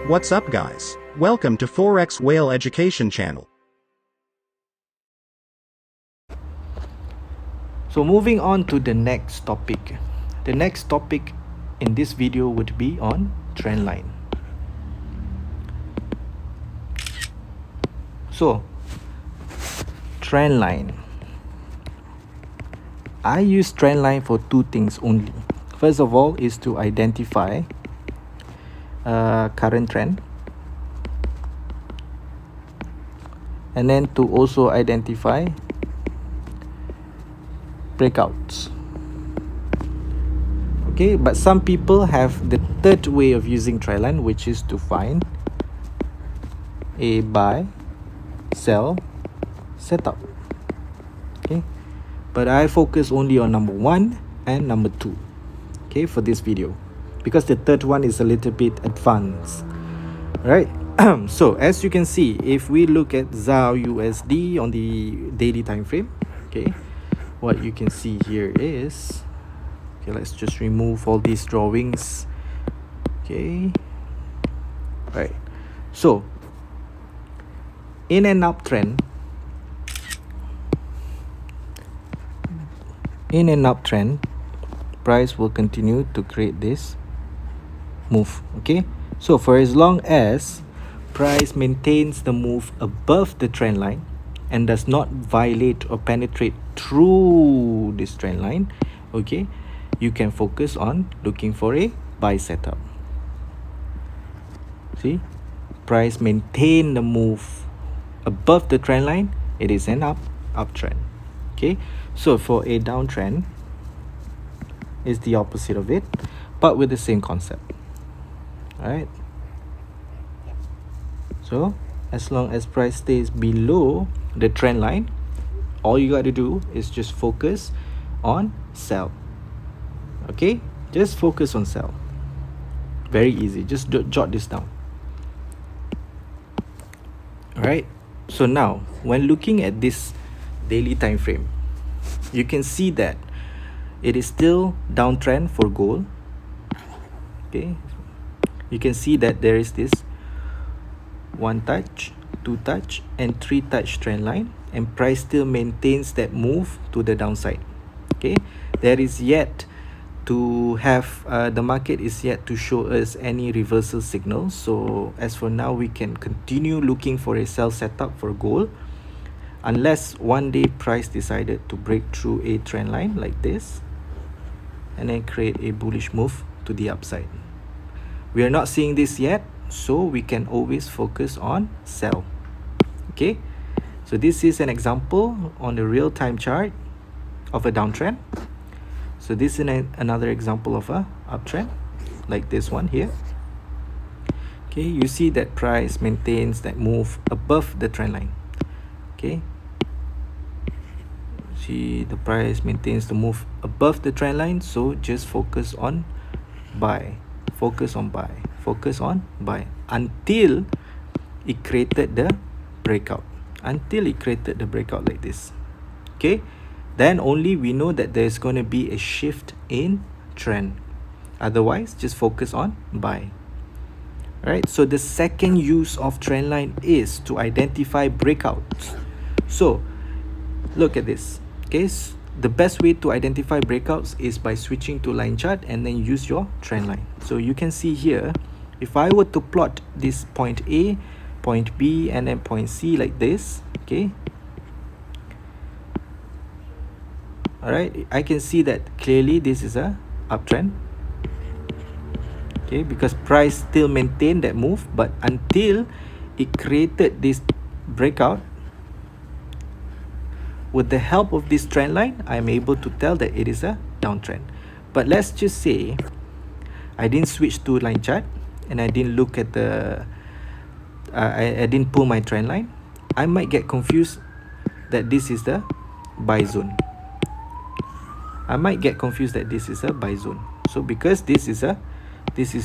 What's up guys? Welcome to Forex Whale Education Channel. So moving on to the next topic. The next topic in this video would be on trendline. So trendline. I use trendline for two things only. First of all is to identify current trend, and then to also identify breakouts. Okay, but some people have the third way of using trendline, which is to find a buy, sell, setup. Okay, but I focus only on number 1 and number 2, okay, for this video, because the third one is a little bit advanced, right? So as you can see, if we look at ZAR USD on the daily time frame, okay, what you can see here is, okay, let's just remove all these drawings. Okay, right, so in an uptrend, price will continue to create this move. Okay, so for as long as price maintains the move above the trend line and does not violate or penetrate through this trend line, okay, you can focus on looking for a buy setup. See, price maintain the move above the trend line, it is an uptrend. Okay, so for a downtrend is the opposite of it, but with the same concept. All right, so as long as price stays below the trend line, all you got to do is just focus on sell. Okay, just focus on sell. Very easy, just jot this down. All right, so now when looking at this daily time frame, you can see that it is still downtrend for gold. Okay, you can see that there is this 1 touch, 2 touch and 3 touch trend line, and price still maintains that move to the downside. Okay, there is yet to have the market is yet to show us any reversal signals. So as for now, we can continue looking for a sell setup for gold, unless one day price decided to break through a trend line like this and then create a bullish move to the upside. We are not seeing this yet, so we can always focus on sell. Okay, so this is an example on the real time chart of a downtrend. So this is another example of a uptrend, like this one here. Okay, you see that price maintains that move above the trend line. Okay, see the price maintains the move above the trend line, so just focus on buy, focus on buy, focus on buy until it created the breakout, like this. Okay, then only we know that there's going to be a shift in trend. Otherwise, just focus on buy. Right, so the second use of trend line is to identify breakouts. So look at this. Okay, the best way to identify breakouts is by switching to line chart and then use your trend line. So you can see here, if I were to plot this point A, point B and then point C like this, okay, all right, I can see that clearly this is a uptrend. Okay, because price still maintained that move, but until it created this breakout, with the help of this trend line, I'm able to tell that it is a downtrend. But let's just say I didn't switch to line chart and I didn't look at the I didn't pull my trend line. I might get confused that this is the buy zone. So because this is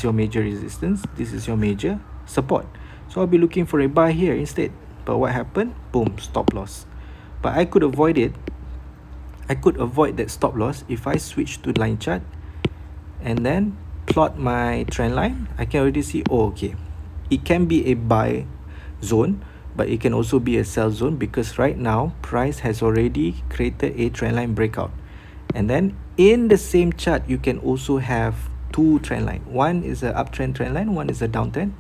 your major resistance, this is your major support, so I'll be looking for a buy here instead. But what happened? Boom, stop loss. But I could avoid it. I could avoid that stop loss if I switch to line chart and then plot my trend line. I can already see, oh, okay, it can be a buy zone, but it can also be a sell zone, because right now price has already created a trend line breakout. And then in the same chart, you can also have two trend line. One is a uptrend trend line, one is a downtrend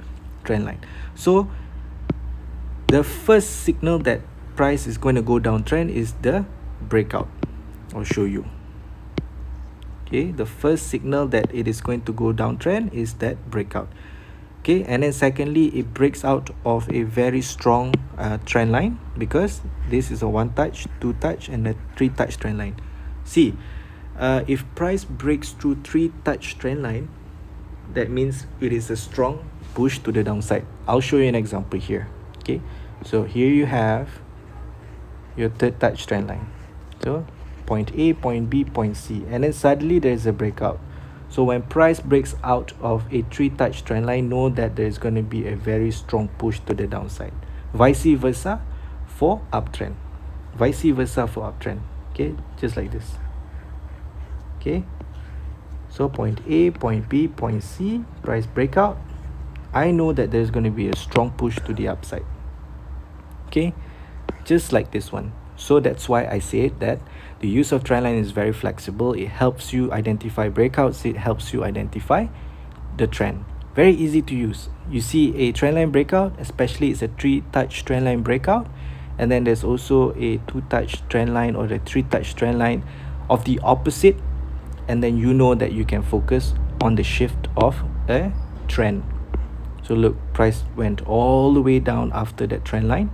trend line. So the first signal that price is going to go downtrend is the breakout. I'll show you. Okay, the first signal that it is going to go downtrend is that breakout. Okay, and then secondly, it breaks out of a very strong trend line, because this is a one touch, two touch, and a three touch trend line. See, if price breaks through three touch trend line, that means it is a strong push to the downside. I'll show you an example here. Okay, so here you have your third touch trend line. So point A, point B, point C, and then suddenly there's a breakout. So when price breaks out of a three touch trend line, know that there's going to be a very strong push to the downside. Vice versa for uptrend. Vice versa for uptrend. Okay, just like this. Okay, so point A, point B, point C, price breakout. I know that there's going to be a strong push to the upside. Okay, just like this one. So that's why I said that the use of trendline is very flexible. It helps you identify breakouts. It helps you identify the trend. Very easy to use. You see a trendline breakout, especially it's a three touch trendline breakout, and then there's also a two touch trendline or a three touch trendline of the opposite, and then you know that you can focus on the shift of a trend. So look, price went all the way down after that trend line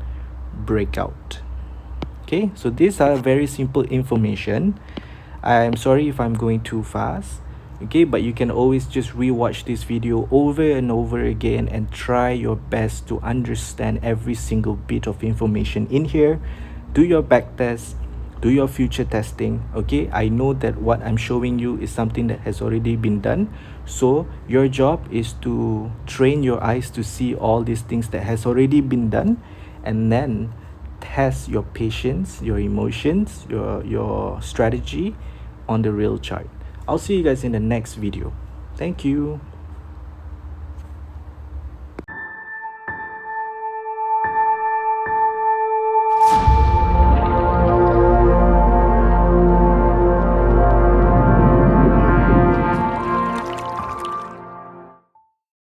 breakout. Okay, so these are very simple information. I'm sorry if I'm going too fast. Okay, but you can always just rewatch this video over and over again and try your best to understand every single bit of information in here. Do your back test, do your future testing. Okay, I know that what I'm showing you is something that has already been done, so your job is to train your eyes to see all these things that has already been done, and then test your patience, your emotions, your strategy on the real chart. I'll see you guys in the next video. Thank you.